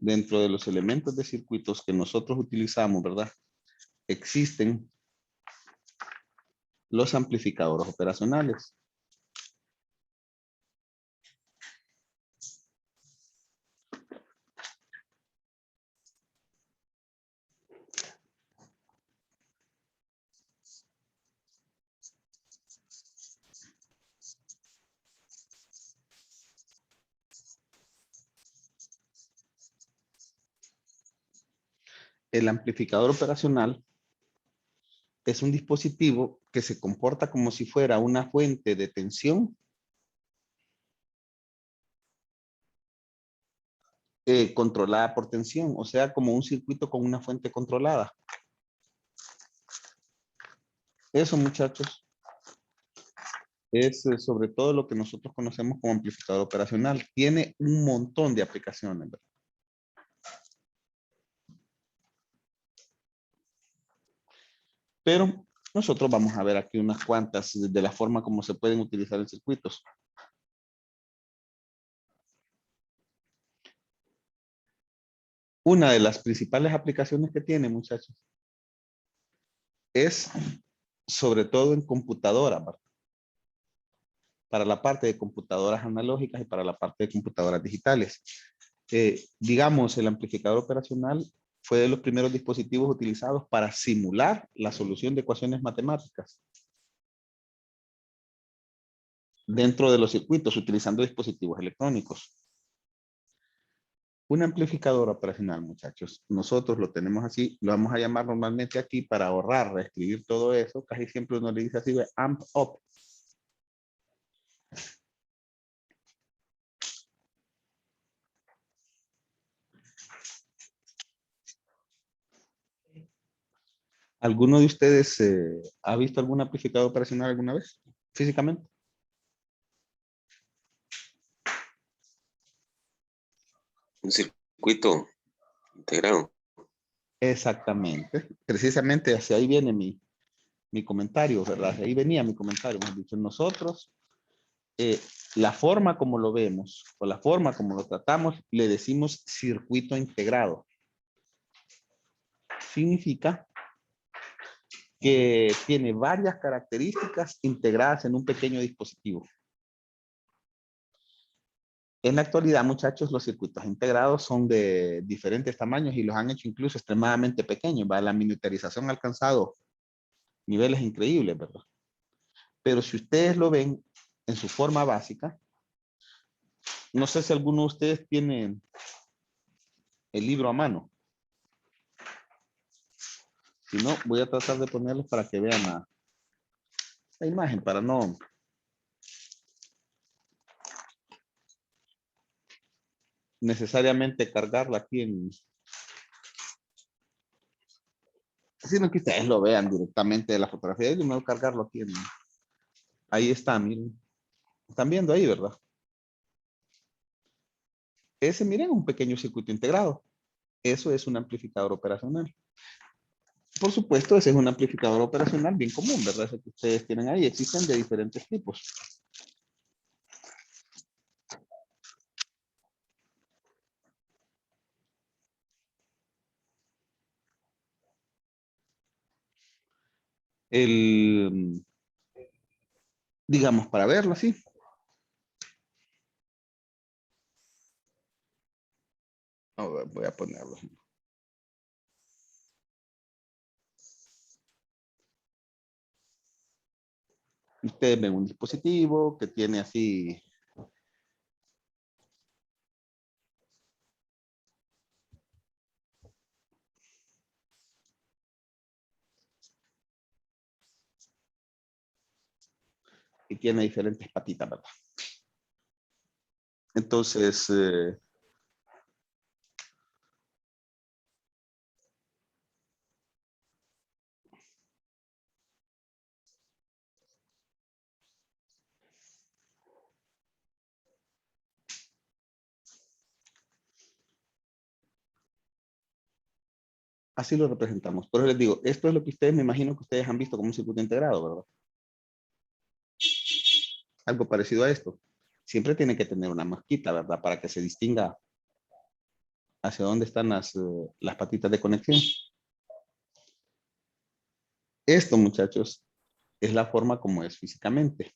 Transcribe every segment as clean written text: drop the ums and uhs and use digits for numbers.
dentro de los elementos de circuitos que nosotros utilizamos, ¿verdad? Existen los amplificadores operacionales. El amplificador operacional es un dispositivo que se comporta como si fuera una fuente de tensión controlada por tensión, o sea, como un circuito con una fuente controlada. Eso, muchachos, es sobre todo lo que nosotros conocemos como amplificador operacional. Tiene un montón de aplicaciones, ¿verdad? Pero nosotros vamos a ver aquí unas cuantas de la forma como se pueden utilizar en circuitos. Una de las principales aplicaciones que tiene, muchachos, es sobre todo en computadoras, ¿verdad? Para la parte de computadoras analógicas y para la parte de computadoras digitales. Digamos, el amplificador operacional fue de los primeros dispositivos utilizados para simular la solución de ecuaciones matemáticas dentro de los circuitos utilizando dispositivos electrónicos. Un amplificador operacional, muchachos, nosotros lo tenemos así, lo vamos a llamar normalmente aquí para ahorrar, reescribir todo eso, casi siempre uno le dice así, amp up. ¿Alguno de ustedes ha visto algún amplificador operacional alguna vez, físicamente? Un circuito integrado. Exactamente. Precisamente hacia ahí viene mi comentario, ¿verdad? Hacia ahí venía mi comentario. Hemos dicho nosotros, la forma como lo vemos o la forma como lo tratamos, le decimos circuito integrado. Significa que tiene varias características integradas en un pequeño dispositivo. En la actualidad, muchachos, los circuitos integrados son de diferentes tamaños y los han hecho incluso extremadamente pequeños. ¿Va? La miniaturización ha alcanzado niveles increíbles, ¿verdad? Pero si ustedes lo ven en su forma básica, no sé si alguno de ustedes tiene el libro a mano. Si no, voy a tratar de ponerlos para que vean la imagen, para no... necesariamente cargarla aquí en... sino que ustedes lo vean directamente de la fotografía. Yo me voy a cargarlo aquí en... ahí está, miren. Están viendo ahí, ¿verdad? Ese, miren, un pequeño circuito integrado. Eso es un amplificador operacional. Por supuesto, ese es un amplificador operacional bien común, ¿verdad? Ese que ustedes tienen ahí. Existen de diferentes tipos. El, digamos, para verlo así. A ver, voy a ponerlo. Ustedes ven un dispositivo que tiene así... y tiene diferentes patitas, ¿verdad? Entonces, así lo representamos. Por eso les digo, esto es lo que ustedes, me imagino que ustedes han visto como un circuito integrado, ¿verdad? Algo parecido a esto. Siempre tiene que tener una marquita, ¿verdad? Para que se distinga hacia dónde están las patitas de conexión. Esto, muchachos, es la forma como es físicamente.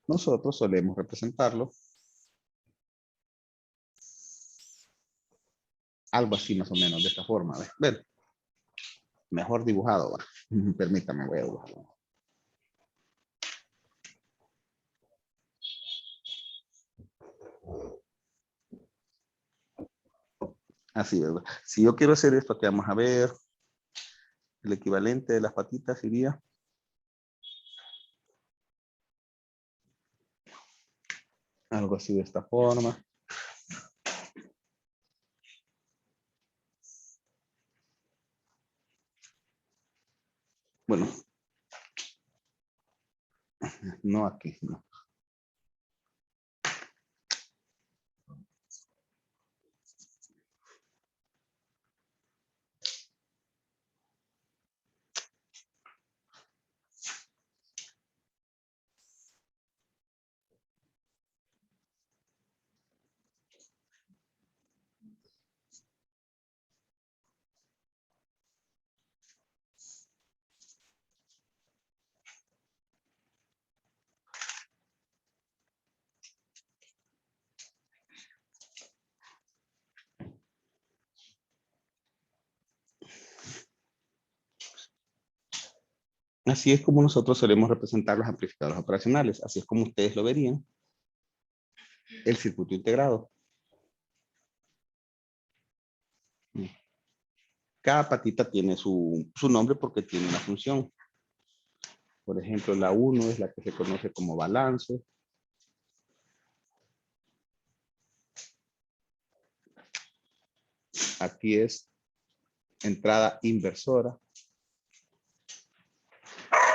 Nosotros solemos representarlo algo así más o menos, de esta forma. Ven, mejor dibujado. ¿Va? Permítame, voy a dibujarlo. Así, ¿verdad? Si yo quiero hacer esto, que vamos a ver, el equivalente de las patitas sería algo así de esta forma. Bueno, no aquí, no. Así es como nosotros solemos representar los amplificadores operacionales. Así es como ustedes lo verían. El circuito integrado. Cada patita tiene su nombre porque tiene una función. Por ejemplo, la 1 es la que se conoce como balance. Aquí es entrada inversora.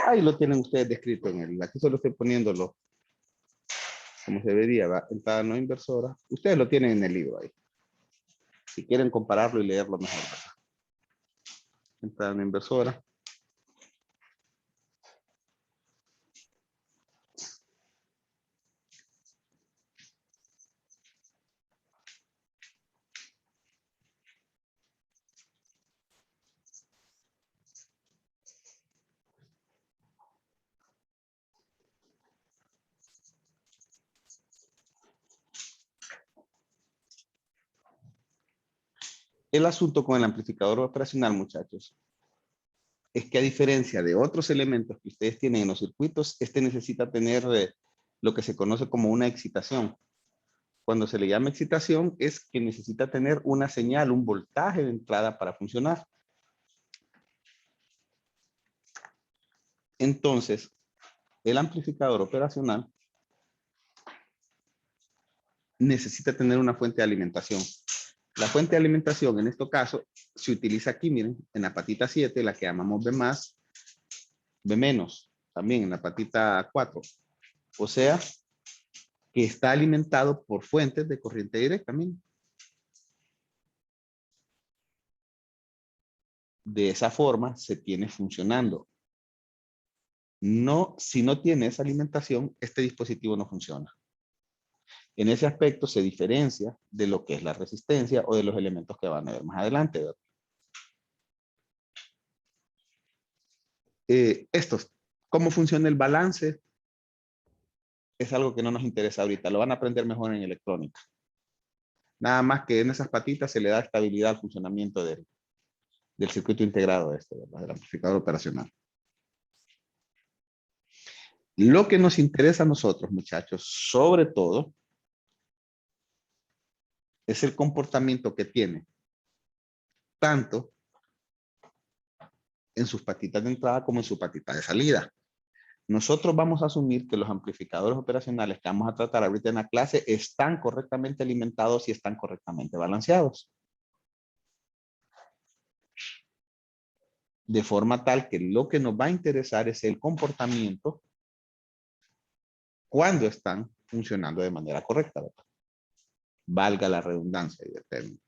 Ahí lo tienen ustedes descrito en el. Aquí solo estoy poniéndolo como se vería, ¿va? Entrada no inversora. Ustedes lo tienen en el libro ahí. Si quieren compararlo y leerlo mejor, ¿verdad? Entrada no inversora. El asunto con el amplificador operacional, muchachos, es que a diferencia de otros elementos que ustedes tienen en los circuitos, este necesita tener lo que se conoce como una excitación. Cuando se le llama excitación es que necesita tener una señal, un voltaje de entrada para funcionar. Entonces, el amplificador operacional necesita tener una fuente de alimentación. La fuente de alimentación en este caso se utiliza aquí, miren, en la patita 7, la que llamamos B+, B-, también en la patita 4. O sea, que está alimentado por fuentes de corriente directa, miren. De esa forma se tiene funcionando. No, si no tiene esa alimentación, este dispositivo no funciona. En ese aspecto se diferencia de lo que es la resistencia o de los elementos que van a ver más adelante, ¿verdad? ¿Cómo funciona el balance? Es algo que no nos interesa ahorita. Lo van a aprender mejor en electrónica. Nada más que en esas patitas se le da estabilidad al funcionamiento del circuito integrado ¿verdad? Del amplificador operacional. Lo que nos interesa a nosotros, muchachos, sobre todo, es el comportamiento que tiene tanto en sus patitas de entrada como en su patita de salida. Nosotros vamos a asumir que los amplificadores operacionales que vamos a tratar ahorita en la clase están correctamente alimentados y están correctamente balanceados. De forma tal que lo que nos va a interesar es el comportamiento cuando están funcionando de manera correcta, ¿verdad? Valga la redundancia del término.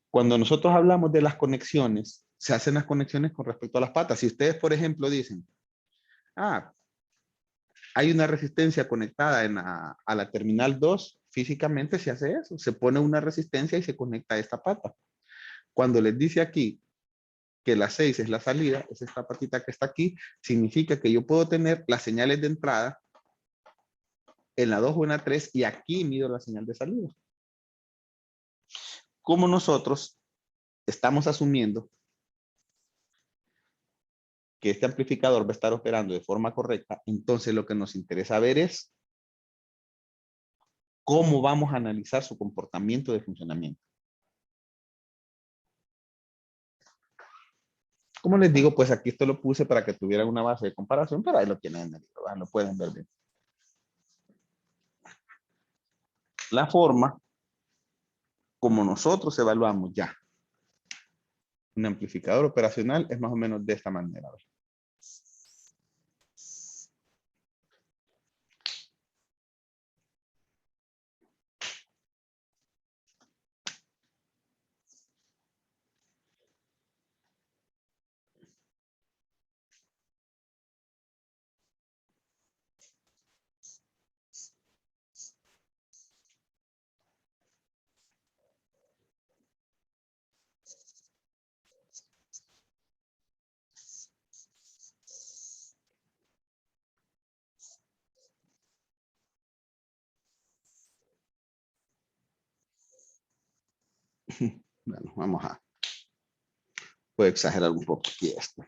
Cuando nosotros hablamos de las conexiones, se hacen las conexiones con respecto a las patas. Si ustedes, por ejemplo, dicen, hay una resistencia conectada a la terminal 2, físicamente se hace eso. Se pone una resistencia y se conecta a esta pata. Cuando les dice aquí que la 6 es la salida, es esta patita que está aquí, significa que yo puedo tener las señales de entrada en la 2 o en la 3 y aquí mido la señal de salida. Como nosotros estamos asumiendo que este amplificador va a estar operando de forma correcta, entonces lo que nos interesa ver es cómo vamos a analizar su comportamiento de funcionamiento. Como les digo, pues aquí esto lo puse para que tuvieran una base de comparación, pero ahí lo tienen en el libro, ¿verdad? Lo pueden ver bien. La forma como nosotros evaluamos ya un amplificador operacional es más o menos de esta manera. Bueno, vamos a... Puedo exagerar un poco aquí esto.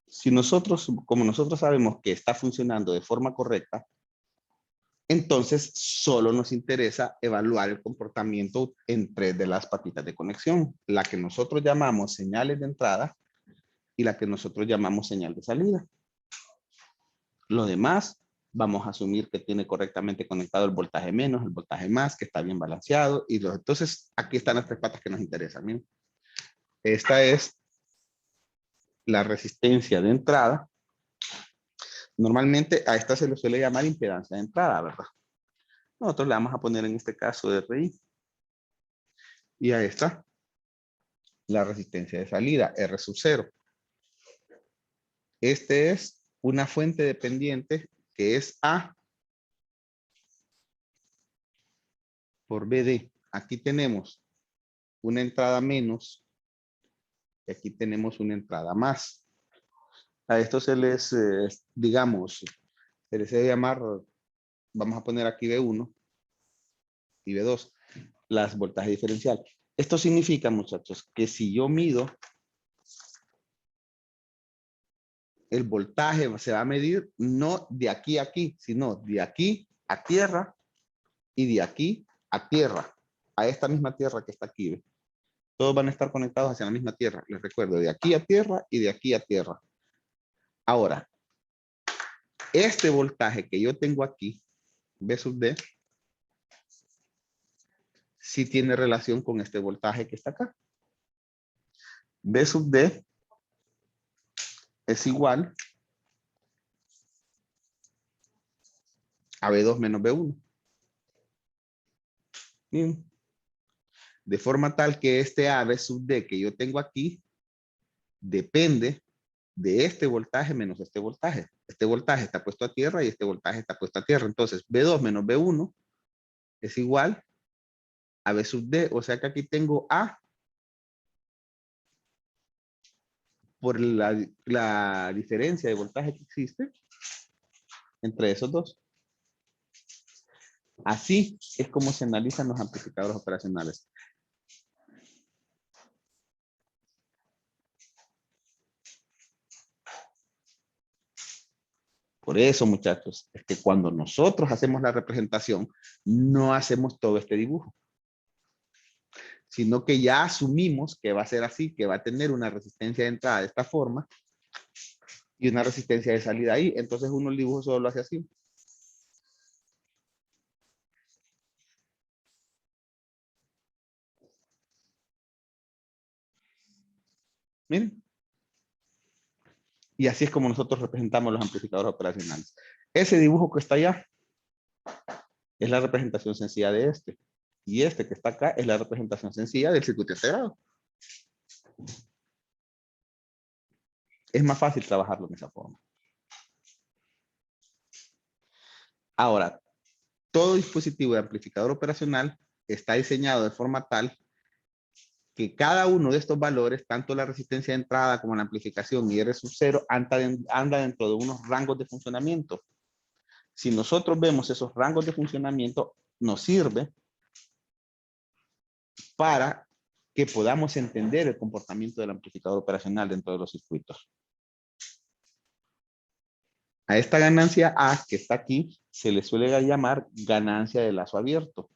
Si nosotros, como nosotros sabemos que está funcionando de forma correcta, entonces solo nos interesa evaluar el comportamiento entre de las patitas de conexión, la que nosotros llamamos señales de entrada y la que nosotros llamamos señal de salida. Lo demás, vamos a asumir que tiene correctamente conectado el voltaje menos, el voltaje más, que está bien balanceado. Entonces, aquí están las tres patas que nos interesan. Miren. Esta es la resistencia de entrada. Normalmente a esta se le suele llamar impedancia de entrada, ¿verdad? Nosotros le vamos a poner en este caso RI. Y a esta, la resistencia de salida, R sub 0. Este es una fuente dependiente que es A por BD. Aquí tenemos una entrada menos y aquí tenemos una entrada más. A esto se les, digamos, se les debe llamar, vamos a poner aquí B1 y B2, las voltaje diferencial. Esto significa, muchachos, que si yo mido el voltaje, se va a medir no de aquí a aquí, sino de aquí a tierra y de aquí a tierra, a esta misma tierra que está aquí. ¿Ve? Todos van a estar conectados hacia la misma tierra. Les recuerdo, de aquí a tierra y de aquí a tierra. Ahora, este voltaje que yo tengo aquí, B sub D, sí tiene relación con este voltaje que está acá. B sub D es igual a B2 menos B1. Bien. De forma tal que este AB sub D que yo tengo aquí depende de este voltaje menos este voltaje. Este voltaje está puesto a tierra y este voltaje está puesto a tierra. Entonces, B2 menos B1 es igual a B sub D. O sea que aquí tengo A por la diferencia de voltaje que existe entre esos dos. Así es como se analizan los amplificadores operacionales. Por eso, muchachos, es que cuando nosotros hacemos la representación, no hacemos todo este dibujo, sino que ya asumimos que va a ser así, que va a tener una resistencia de entrada de esta forma y una resistencia de salida ahí. Entonces uno el dibujo solo lo hace así. Miren. Y así es como nosotros representamos los amplificadores operacionales. Ese dibujo que está allá es la representación sencilla de este. Y este que está acá es la representación sencilla del circuito integrado. Es más fácil trabajarlo en esa forma. Ahora, todo dispositivo de amplificador operacional está diseñado de forma tal que cada uno de estos valores, tanto la resistencia de entrada como la amplificación y R sub 0, anda dentro de unos rangos de funcionamiento. Si nosotros vemos esos rangos de funcionamiento, nos sirve para que podamos entender el comportamiento del amplificador operacional dentro de los circuitos. A esta ganancia A que está aquí se le suele llamar ganancia de lazo abierto.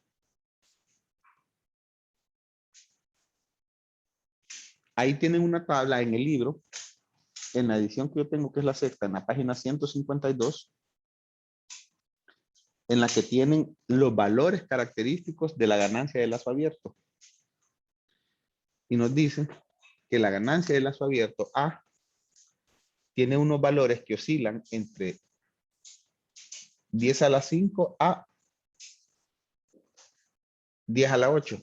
Ahí tienen una tabla en el libro, en la edición que yo tengo, que es la sexta, en la página 152, en la que tienen los valores característicos de la ganancia de lazo abierto. Y nos dice que la ganancia de lazo abierto A tiene unos valores que oscilan entre 10 a la 5 a 10 a la 8.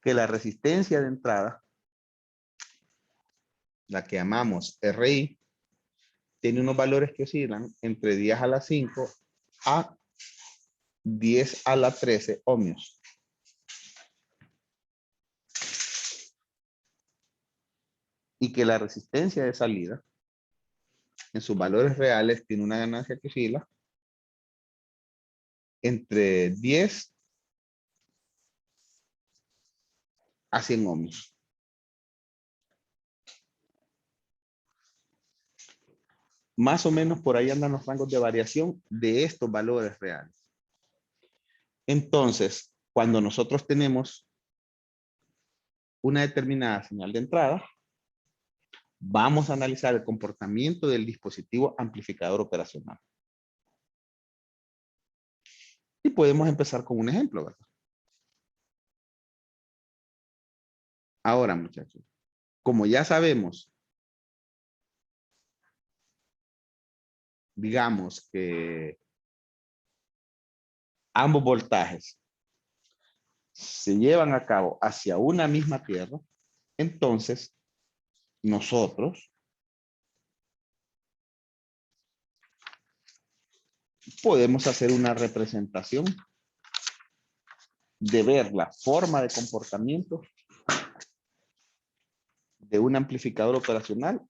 Que la resistencia de entrada, la que llamamos RI, tiene unos valores que oscilan entre 10 a la 5 a 10 a la 13 ohmios. Y que la resistencia de salida, en sus valores reales, tiene una ganancia que oscila entre 10 a 100 ohmios. Más o menos por ahí andan los rangos de variación de estos valores reales. Entonces, cuando nosotros tenemos una determinada señal de entrada, vamos a analizar el comportamiento del dispositivo amplificador operacional. Y podemos empezar con un ejemplo, ¿verdad? Ahora, muchachos, como ya sabemos, digamos que ambos voltajes se llevan a cabo hacia una misma tierra, entonces nosotros podemos hacer una representación de ver la forma de comportamiento de un amplificador operacional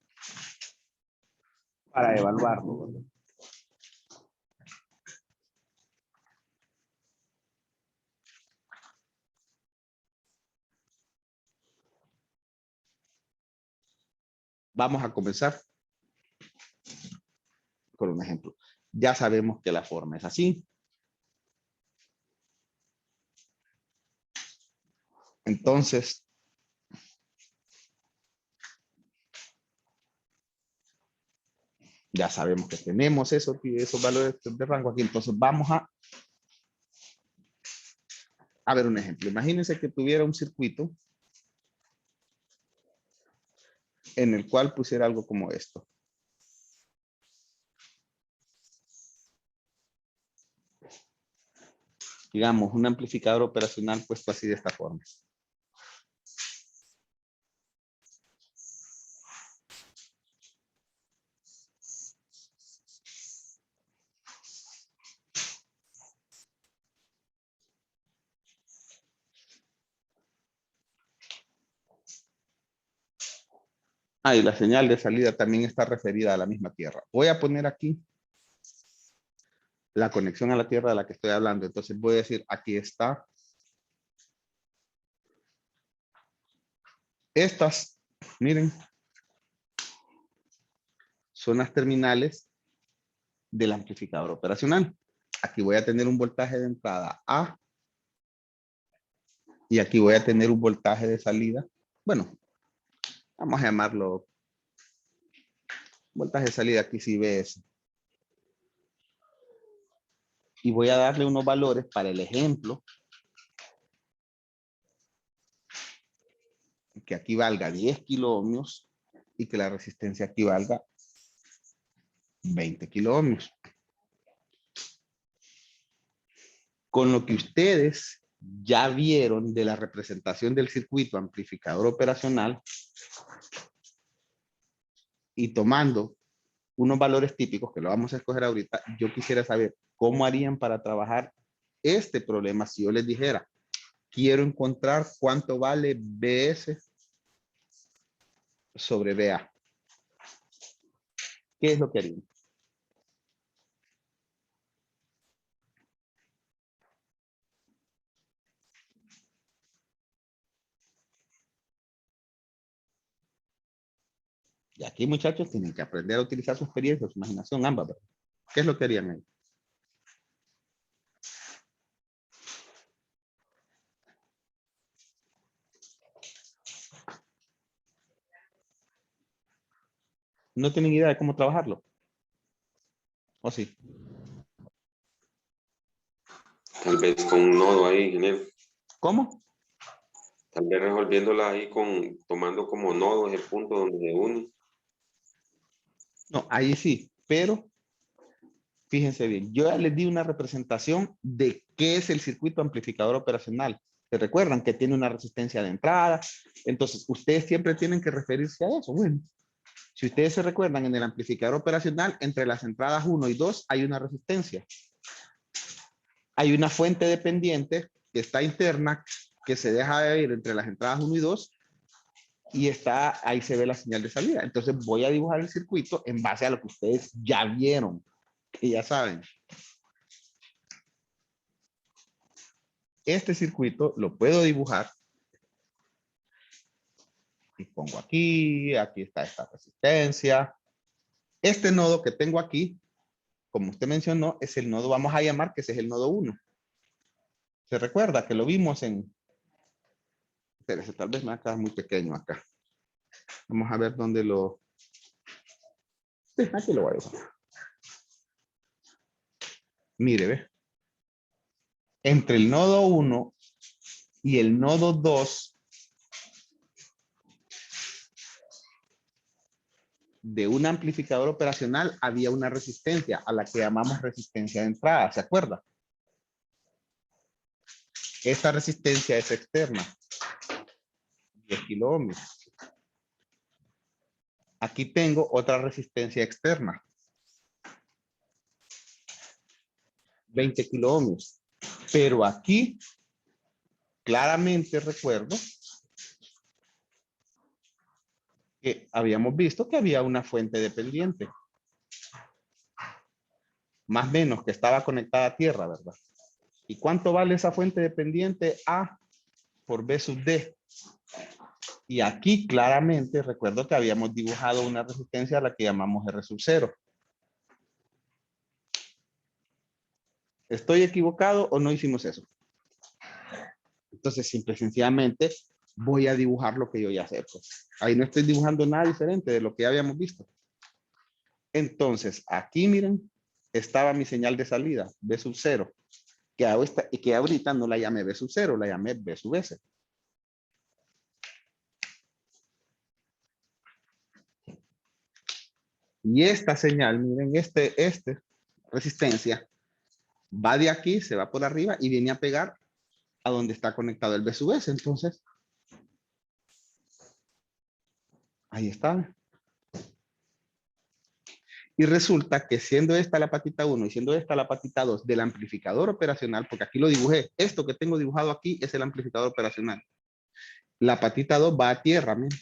para evaluarlo, ¿verdad? Vamos a comenzar con un ejemplo. Ya sabemos que la forma es así. Entonces, ya sabemos que tenemos esos valores de rango aquí. Entonces, vamos a ver un ejemplo. Imagínense que tuviera un circuito en el cual pusiera algo como esto. Digamos, un amplificador operacional puesto así de esta forma. Ah, y la señal de salida también está referida a la misma tierra. Voy a poner aquí la conexión a la tierra de la que estoy hablando. Entonces voy a decir, aquí está. Estas, miren, son las terminales del amplificador operacional. Aquí voy a tener un voltaje de entrada A y aquí voy a tener un voltaje de salida. Bueno, vamos a llamarlo Voltaje de salida aquí sí ves. Y voy a darle unos valores para el ejemplo. Que aquí valga 10 kiloohmios y que la resistencia aquí valga 20 kiloohmios. Con lo que ustedes ya vieron de la representación del circuito amplificador operacional y tomando unos valores típicos que lo vamos a escoger ahorita, yo quisiera saber cómo harían para trabajar este problema si yo les dijera, quiero encontrar cuánto vale BS sobre BA. ¿Qué es lo que harían? Y aquí, muchachos, tienen que aprender a utilizar su experiencia, su imaginación, ambas, ¿verdad? ¿Qué es lo que harían ahí? ¿No tienen idea de cómo trabajarlo? ¿O sí? Tal vez con un nodo ahí, ingeniero. ¿Cómo? Tal vez resolviéndola ahí tomando como nodos el punto donde se une. No, ahí sí, pero fíjense bien, yo ya les di una representación de qué es el circuito amplificador operacional. ¿Se recuerdan que tiene una resistencia de entrada? Entonces, ustedes siempre tienen que referirse a eso. Bueno, si ustedes se recuerdan, en el amplificador operacional, entre las entradas 1 y 2 hay una resistencia. Hay una fuente dependiente que está interna, que se deja de ver entre las entradas 1 y 2, y está, ahí se ve la señal de salida. Entonces voy a dibujar el circuito en base a lo que ustedes ya vieron, que ya saben. Este circuito lo puedo dibujar y pongo aquí, aquí está esta resistencia. Este nodo que tengo aquí, como usted mencionó, es el nodo, vamos a llamar que ese es el nodo 1. ¿Se recuerda que lo vimos en... Espérese, tal vez me va a quedar muy pequeño acá. Vamos a ver dónde lo... Sí, aquí lo voy a dibujar. Mire, ve. Entre el nodo 1 y el nodo 2 de un amplificador operacional había una resistencia a la que llamamos resistencia de entrada, ¿se acuerda? Esta resistencia es externa, 10 kiloohmios. Aquí tengo otra resistencia externa, 20 kiloohmios. Pero aquí, claramente recuerdo que habíamos visto que había una fuente dependiente. Más o menos que estaba conectada a tierra, ¿verdad? ¿Y cuánto vale esa fuente dependiente? A por B sub D. Y aquí claramente recuerdo que habíamos dibujado una resistencia a la que llamamos R sub 0. ¿Estoy equivocado o no hicimos eso? Entonces, simple y sencillamente, voy a dibujar lo que yo ya sé. Pues. Ahí no estoy dibujando nada diferente de lo que ya habíamos visto. Entonces, aquí miren, estaba mi señal de salida, B sub 0, que ahorita no la llamé B sub 0, la llamé B sub S. Y esta señal, miren, resistencia, va de aquí, se va por arriba y viene a pegar a donde está conectado el B sub S. Entonces, ahí está. Y resulta que siendo esta la patita 1 y siendo esta la patita 2 del amplificador operacional, porque aquí lo dibujé, esto que tengo dibujado aquí es el amplificador operacional. La patita 2 va a tierra, miren.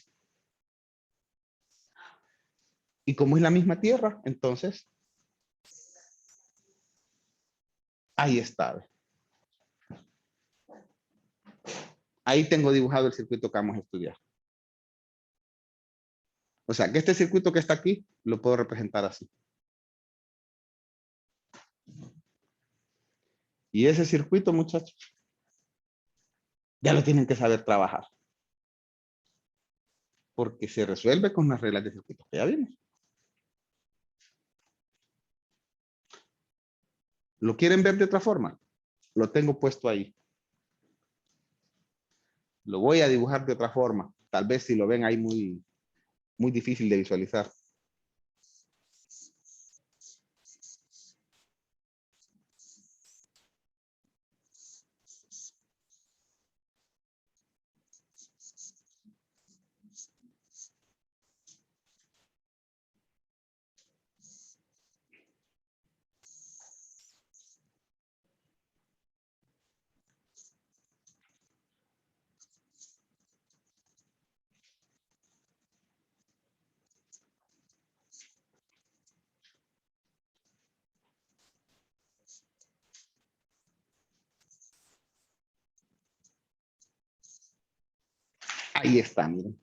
Y como es la misma tierra, entonces, ahí está. Ahí tengo dibujado el circuito que vamos a estudiar. O sea, que este circuito que está aquí, lo puedo representar así. Y ese circuito, muchachos, ya lo tienen que saber trabajar. Porque se resuelve con las reglas de circuito que ya vimos. ¿Lo quieren ver de otra forma? Lo tengo puesto ahí. Lo voy a dibujar de otra forma. Tal vez si lo ven ahí muy difícil de visualizar. Ahí está, miren.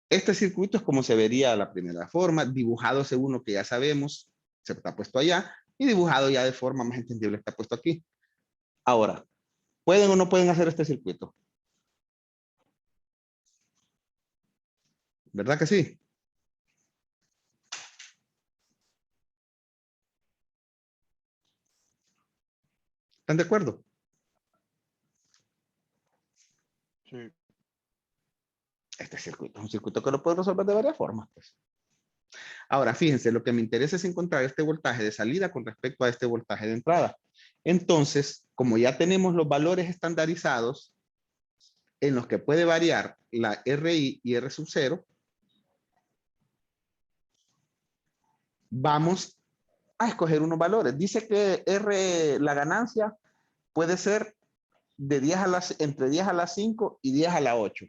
Este circuito es como se vería la primera forma, dibujado según lo que ya sabemos, se está puesto allá, y dibujado ya de forma más entendible está puesto aquí. Ahora, ¿pueden o no pueden hacer este circuito? ¿Verdad que sí? ¿Están de acuerdo? Sí. Este circuito es un circuito que lo puedo resolver de varias formas, pues. Ahora, fíjense, lo que me interesa es encontrar este voltaje de salida con respecto a este voltaje de entrada. Entonces, como ya tenemos los valores estandarizados en los que puede variar la RI y R sub 0, vamos a escoger unos valores. Dice que R, la ganancia puede ser de 10 a las, entre 10 a la 5 y 10 a la 8.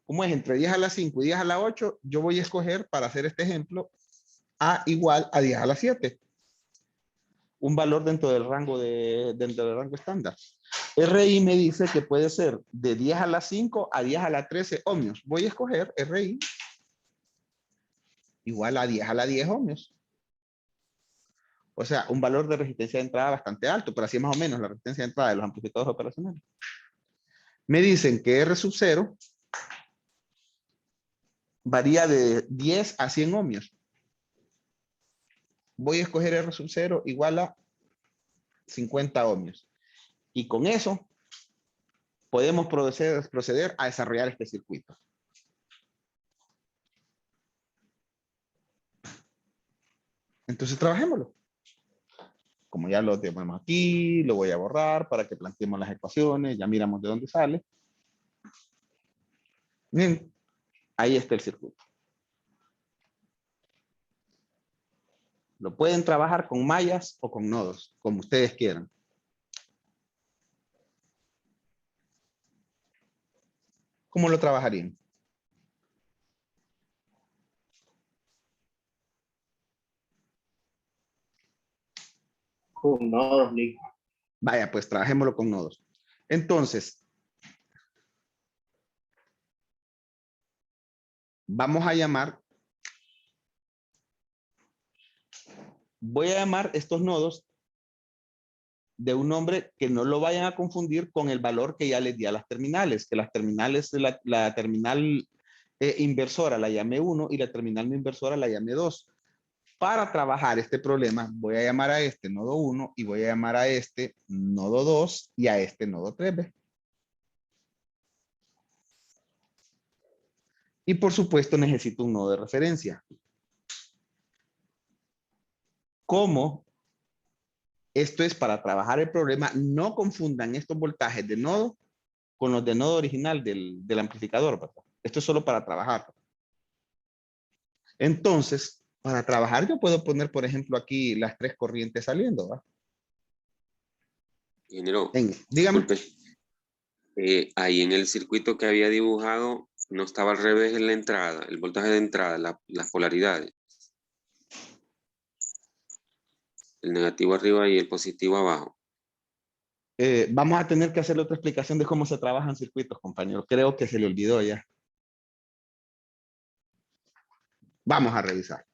Como es entre 10 a la 5 y 10 a la 8, yo voy a escoger, para hacer este ejemplo, A igual a 10 a la 7. Un valor dentro del rango estándar. RI me dice que puede ser de 10 a la 5 a 10 a la 13 ohmios. Voy a escoger RI igual a 10 a la 10 ohmios. O sea, un valor de resistencia de entrada bastante alto, pero así es más o menos la resistencia de entrada de los amplificadores operacionales. Me dicen que R sub 0 varía de 10 a 100 ohmios. Voy a escoger R sub 0 igual a 50 ohmios. Y con eso podemos proceder a desarrollar este circuito. Entonces trabajémoslo. Como ya lo tenemos aquí, lo voy a borrar para que planteemos las ecuaciones, ya miramos de dónde sale. Bien, ahí está el circuito. Lo pueden trabajar con mallas o con nodos, como ustedes quieran. ¿Cómo lo trabajarían? Con nodos, Nick. Vaya, pues trabajémoslo con nodos. Entonces, vamos a llamar, voy a llamar estos nodos de un nombre que no lo vayan a confundir con el valor que ya les di a las terminales, que las terminales, la terminal inversora la llame 1 y la terminal no inversora la llame 2. Para trabajar este problema, voy a llamar a este nodo 1 y voy a llamar a este nodo 2 y a este nodo 3. ¿Ve? Y por supuesto necesito un nodo de referencia. ¿Cómo? Esto es para trabajar el problema. No confundan estos voltajes de nodo con los de nodo original del amplificador, ¿verdad? Esto es solo para trabajar. Entonces, para trabajar yo puedo poner, por ejemplo, aquí las 3 corrientes saliendo, ¿va? Ingeniero, Dígame. disculpe, ahí en el circuito que había dibujado no estaba al revés en la entrada, el voltaje de entrada, las polaridades. El negativo arriba y el positivo abajo. Vamos a tener que hacerle otra explicación de cómo se trabajan circuitos, compañero. Creo que se le olvidó ya. Vamos a revisar.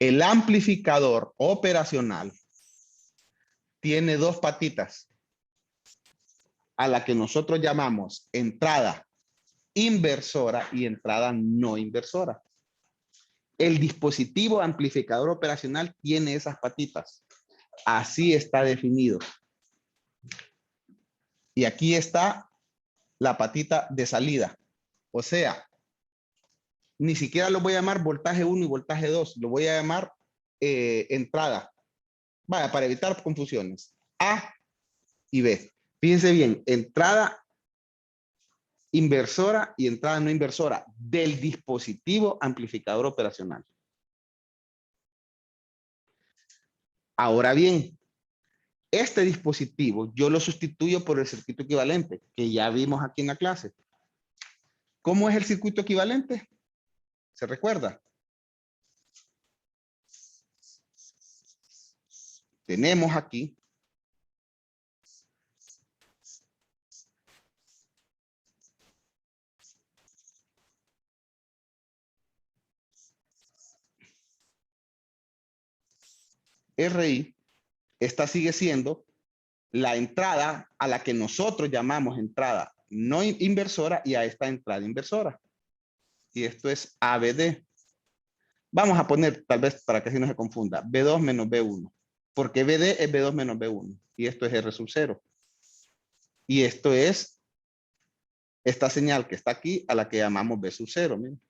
El amplificador operacional tiene 2 patitas a la que nosotros llamamos entrada inversora y entrada no inversora. El dispositivo amplificador operacional tiene esas patitas. Así está definido. Y aquí está la patita de salida. O sea, ni siquiera lo voy a llamar voltaje 1 y voltaje 2. Lo voy a llamar entrada. Vaya, para evitar confusiones. A y B. Fíjense bien, entrada inversora y entrada no inversora del dispositivo amplificador operacional. Ahora bien, este dispositivo yo lo sustituyo por el circuito equivalente que ya vimos aquí en la clase. ¿Cómo es el circuito equivalente? ¿Se recuerda? Tenemos aquí RI. Esta sigue siendo la entrada a la que nosotros llamamos entrada no inversora y a esta entrada inversora. Y esto es ABD. Vamos a poner, tal vez para que así no se confunda, B2 menos B1. Porque BD es B2 menos B1. Y esto es R sub 0. Y esto es esta señal que está aquí a la que llamamos B sub 0. Miren.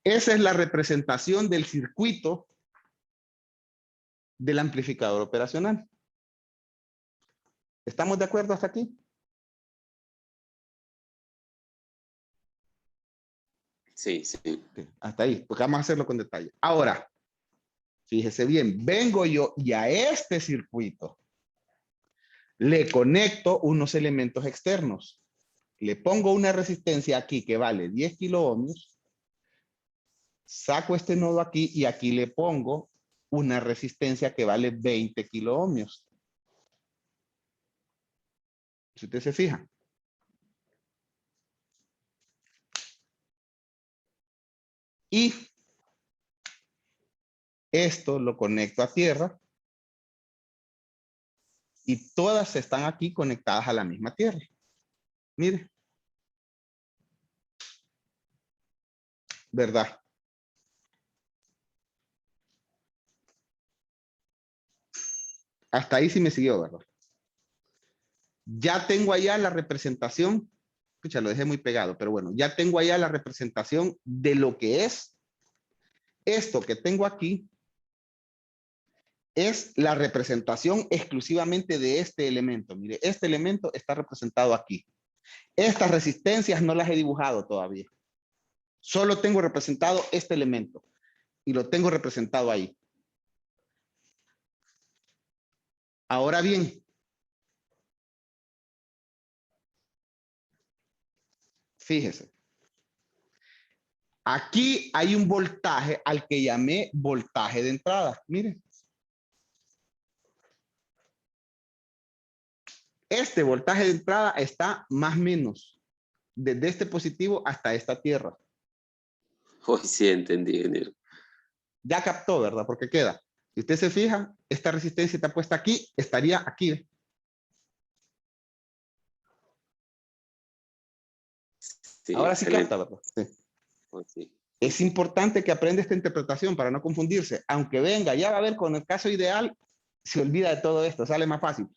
Esa es la representación del circuito del amplificador operacional. ¿Estamos de acuerdo hasta aquí? Sí, sí. Sí, hasta ahí, porque vamos a hacerlo con detalle. Ahora, fíjese bien, vengo yo y a este circuito le conecto unos elementos externos. Le pongo una resistencia aquí que vale 10 kilo ohmios. Saco este nodo aquí y aquí le pongo una resistencia que vale 20 kilo ohmios. Si usted se fija. Y esto lo conecto a tierra. Y todas están aquí conectadas a la misma tierra. Mire. ¿Verdad? Hasta ahí sí me siguió, ¿verdad? Ya tengo allá la representación. Escucha, lo dejé muy pegado, pero bueno, ya tengo allá la representación de lo que es esto que tengo aquí. Es la representación exclusivamente de este elemento. Mire, este elemento está representado aquí. Estas resistencias no las he dibujado todavía. Solo tengo representado este elemento y lo tengo representado ahí. Ahora bien, fíjese. Aquí hay un voltaje al que llamé voltaje de entrada. Miren. Este voltaje de entrada está más o menos desde este positivo hasta esta tierra. Hoy sí entendí, ingeniero. Ya captó, ¿verdad? Porque queda. Si usted se fija, esta resistencia está puesta aquí, estaría aquí. Sí, Ahora sí excelente. capta, ¿verdad? Sí. Hoy sí. Es importante que aprenda esta interpretación para no confundirse. Aunque venga, ya va a ver con el caso ideal, se olvida de todo esto, sale más fácil.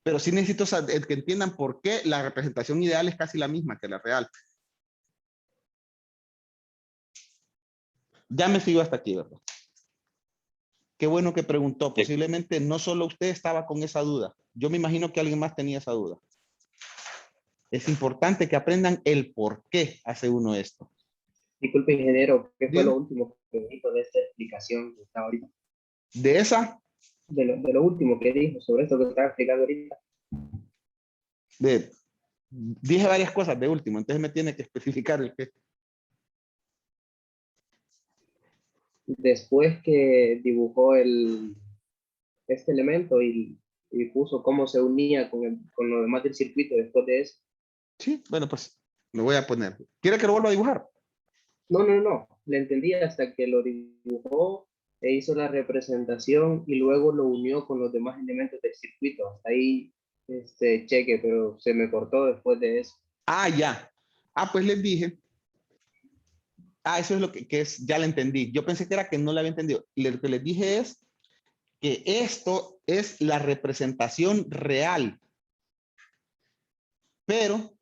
Pero sí necesito que entiendan por qué la representación ideal es casi la misma que la real. Ya me sigo hasta aquí, ¿verdad? Qué bueno que preguntó. Posiblemente no solo usted estaba con esa duda. Yo me imagino que alguien más tenía esa duda. Es importante que aprendan el por qué hace uno esto. Disculpe, ingeniero, ¿qué fue Bien. lo último que dijo de esta explicación que está ahorita? De esa, De lo último que dijo sobre esto que estaba explicando ahorita. dije varias cosas de último, entonces me tiene que especificar el qué. Después que dibujó este elemento y puso cómo se unía con lo demás del circuito después de eso. Sí, bueno, pues lo voy a poner. ¿Quiere que lo vuelva a dibujar? No. Le entendí hasta que lo dibujó e hizo la representación y luego lo unió con los demás elementos del circuito. Hasta ahí, cheque, pero se me cortó después de eso. Ah, ya. Ah, pues les dije Eso es lo que es, ya lo entendí. Yo pensé que era que no lo había entendido. Lo que les dije es que esto es la representación real. Pero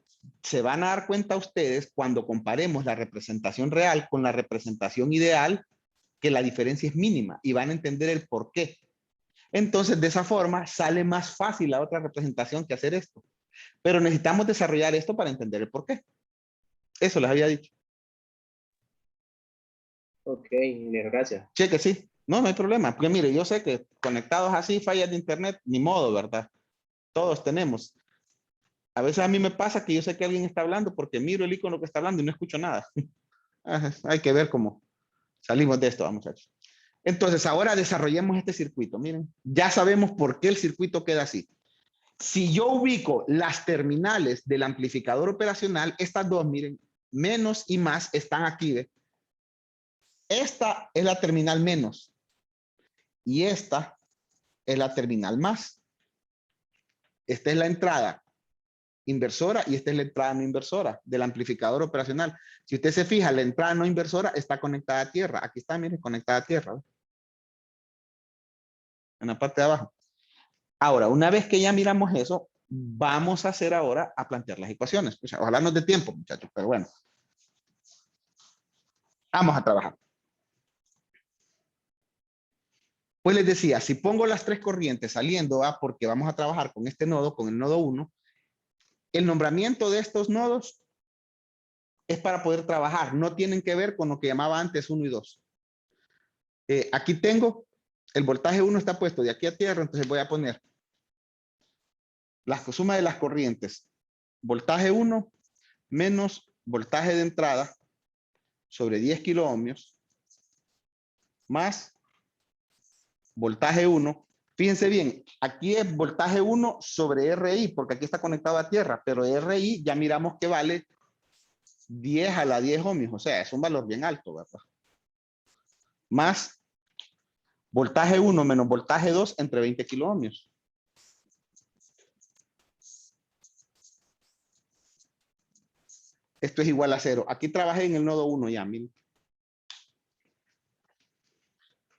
se van a dar cuenta ustedes cuando comparemos la representación real con la representación ideal que la diferencia es mínima y van a entender el por qué. Entonces, de esa forma, sale más fácil la otra representación que hacer esto. Pero necesitamos desarrollar esto para entender el por qué. Eso les había dicho. Ok, ingeniero, gracias. Cheque, sí. No, no hay problema. Porque mire, yo sé que conectados así, fallas de internet, ni modo, ¿verdad? Todos tenemos. A veces a mí me pasa que yo sé que alguien está hablando porque miro el icono que está hablando y no escucho nada. Hay que ver cómo salimos de esto, muchachos. Entonces, ahora desarrollemos este circuito. Miren, ya sabemos por qué el circuito queda así. Si yo ubico las terminales del amplificador operacional, estas dos, miren, menos y más están aquí. ¿ve? Esta es la terminal menos y esta es la terminal más. Esta es la entrada inversora y esta es la entrada no inversora del amplificador operacional. Si usted se fija, la entrada no inversora está conectada a tierra. Aquí está, miren, conectada a tierra. ¿ve? En la parte de abajo. Ahora, una vez que ya miramos eso, vamos a hacer ahora a plantear las ecuaciones. Pues, ojalá nos dé tiempo, muchachos, pero bueno. Vamos a trabajar. Pues les decía, si pongo las tres corrientes saliendo, porque vamos a trabajar con este nodo, con el nodo 1, el nombramiento de estos nodos es para poder trabajar. No tienen que ver con lo que llamaba antes 1 y 2. Aquí tengo, el voltaje 1 está puesto de aquí a tierra, entonces voy a poner la suma de las corrientes. Voltaje 1 menos voltaje de entrada sobre 10 kiloohmios más voltaje 1. Fíjense bien, aquí es voltaje 1 sobre RI, porque aquí está conectado a tierra, pero RI ya miramos que vale 10 a la 10 ohmios, o sea, es un valor bien alto, ¿verdad? Más voltaje 1 menos voltaje 2 entre 20 kiloohmios. Esto es igual a 0. Aquí trabajé en el nodo 1 ya, miren.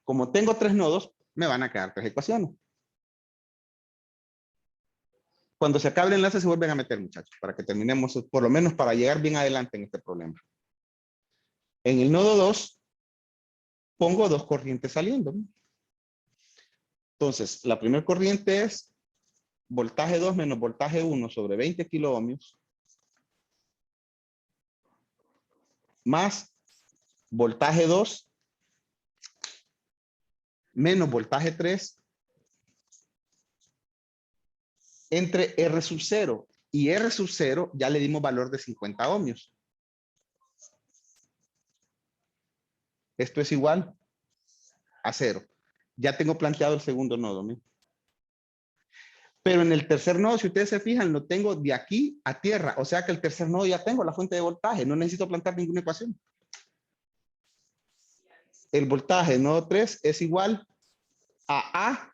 Como tengo 3 nodos, me van a quedar 3 ecuaciones. Cuando se acabe el enlace se vuelven a meter, muchachos, para que terminemos, por lo menos para llegar bien adelante en este problema. En el nodo 2, pongo 2 corrientes saliendo. Entonces, la primera corriente es voltaje 2 menos voltaje 1 sobre 20 kiloohmios más voltaje 2 menos voltaje 3 entre R sub 0. Y R sub 0 ya le dimos valor de 50 ohmios. Esto es igual a 0. Ya tengo planteado el segundo nodo. ¿no? Pero en el tercer nodo, si ustedes se fijan, lo tengo de aquí a tierra. O sea que el tercer nodo ya tengo la fuente de voltaje. No necesito plantear ninguna ecuación. El voltaje nodo 3 es igual a